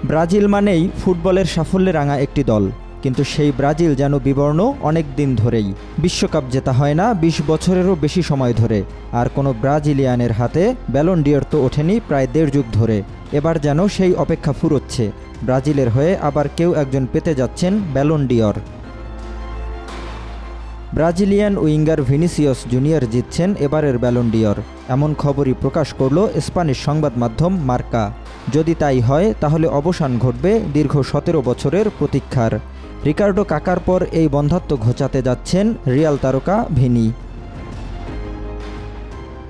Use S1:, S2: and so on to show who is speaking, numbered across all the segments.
S1: Brazil মানেই ফুটবলের সাফল্যে রাঙা একটি দল, কিন্তু সেই ব্রাজিল যেন বিবর্ণ অনেক দিন ধরেই। বিশ্বকাপ জেতা হয় না ২০ বছরেরও বেশি সময় ধরে, আর কোনো ব্রাজিলিয়ানের হাতে ব্যালন ডি'অর তো ওঠেনি প্রায় ১.৫ যুগ ধরে। এবার যেন সেই অপেক্ষা ফুরোচ্ছে, ব্রাজিলের হয়ে আবার কেউ একজন পেতে যাচ্ছেন Ballon d'Or. Brazilian winger Vinicius Junior জিতছেন এবারের ব্যালন ডি'অর, এমন খবরই প্রকাশ করল স্প্যানিশ সংবাদ মাধ্যম মার্কা। যদি তাই হয় তাহলে অবসান ঘটবে দীর্ঘ ১৭ বছরের প্রতীক্ষার। রিকার্ডো কাকার পর এই বন্ধ্যাত্ব ঘোচাতে যাচ্ছেন রিয়াল তারকা ভিনি।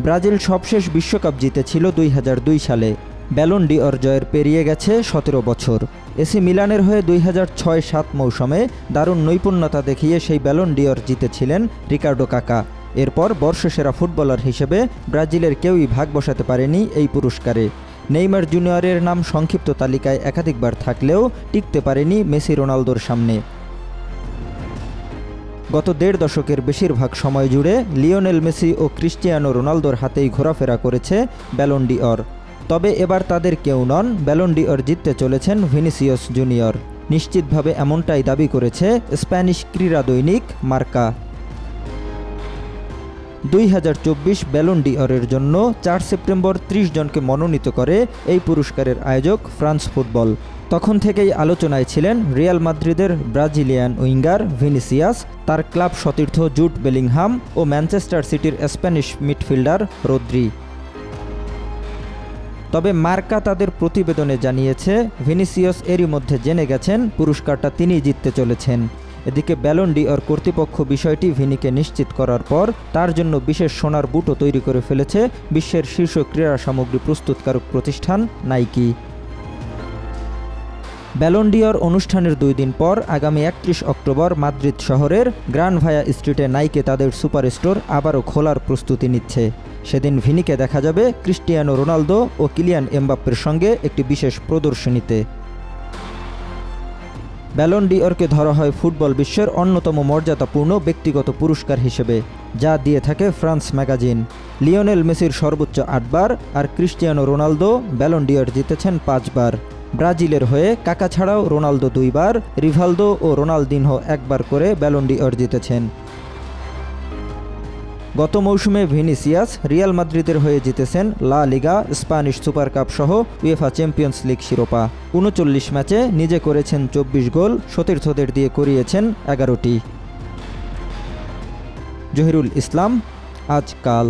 S1: ব্রাজিল সবশেষ বিশ্বকাপ জিতেছিল ২০০২ সালে। ব্যালন ডি'অর জয়ের পেরিয়ে গেছে ১৭ বছর। এসি মিলানের হয়ে ২০০৬-৭ মৌসুমে দারুণ নৈপুণ্যতা দেখিয়ে সেই ব্যালন ডি'অর জিতেছিলেন রিকার্ডো কাকা। এরপর বর্ষসেরা ফুটবলার হিসেবে ব্রাজিলের কেউই ভাগ বসাতে পারেনি এই পুরস্কারে। নেইমার জুনিয়রের নাম সংক্ষিপ্ত তালিকায় একাধিকবার থাকলেও টিকতে পারেনি মেসি রোনালদোর সামনে। গত ১.৫ দশকের বেশিরভাগ সময় জুড়ে লিওনেল মেসি ও ক্রিস্টিয়ানো রোনালদোর হাতেই ঘোরাফেরা করেছে ব্যালন ডি'অর। তবে এবার তাদের কেউ নন, ব্যালন ডি'অর জিততে চলেছেন ভিনিসিয়াস জুনিয়র। নিশ্চিতভাবে এমনটাই দাবি করেছে স্প্যানিশ ক্রীড়া দৈনিক মার্কা। ২০২৪ ব্যালন ডি'অরের জন্য ৪ সেপ্টেম্বর ৩০ জনকে মনোনীত করে এই পুরস্কারের আয়োজক ফ্রান্স ফুটবল। তখন থেকেই আলোচনায় ছিলেন রিয়াল মাদ্রিদের ব্রাজিলিয়ান উইঙ্গার ভিনিসিয়াস, তার ক্লাব সতীর্থ জুড বেলিংহাম ও ম্যানচেস্টার সিটির স্প্যানিশ মিডফিল্ডার রদ্রি। তবে মার্কা তাদের প্রতিবেদনে জানিয়েছে ভিনিসিয়াস এরই মধ্যে জেনে গেছেন পুরস্কারটা তিনিই জিততে চলেছেন। এদিকে ব্যালন ডি'অর কর্তৃপক্ষ বিষয়টি ভিনিকে নিশ্চিত করার পর তার জন্য বিশেষ সোনার বুটও তৈরি করে ফেলেছে বিশ্বের শীর্ষ ক্রীড়া সামগ্রী প্রস্তুতকারক প্রতিষ্ঠান নাইকি। ব্যালন ডি'অর অনুষ্ঠানের ২ দিন পর আগামী ৩১ অক্টোবর মাদ্রিদ শহরের গ্রান ভায়া স্ট্রিটে নাইকে তাদের সুপার স্টোর আবারও খোলার প্রস্তুতি নিচ্ছে। সেদিন ভিনিকে দেখা যাবে ক্রিস্টিয়ানো রোনালদো ও কিলিয়ান এমবাপ্পের সঙ্গে একটি বিশেষ প্রদর্শনীতে। ব্যালন ডি'অরকে ধরা হয় ফুটবল বিশ্বের অন্যতম মর্যাদাপূর্ণ ব্যক্তিগত পুরস্কার হিসেবে, যা দিয়ে থাকে ফ্রান্স ম্যাগাজিন। লিওনেল মেসির সর্বোচ্চ ৮ বার আর ক্রিস্টিয়ানো রোনালদো ব্যালন ডি'অর জিতেছেন ৫ বার। ব্রাজিলের হয়ে কাকা ছাড়াও রোনালদো ২ বার, রিভালদো ও রোনালদিনহো ১ বার করে ব্যালন ডি'অর জিতেছেন। গত মৌসুমে ভিনিসিয়াস রিয়াল মাদ্রিদের হয়ে জিতেছেন লা লিগা, স্প্যানিশ সুপার কাপ সহ উয়েফা চ্যাম্পিয়ন্স লিগ শিরোপা। ৩৯ ম্যাচে নিজে করেছেন ২৪ গোল, সতীর্থদের দিয়ে করিয়েছেন ১১টি। জহিরুল ইসলাম, আজকাল।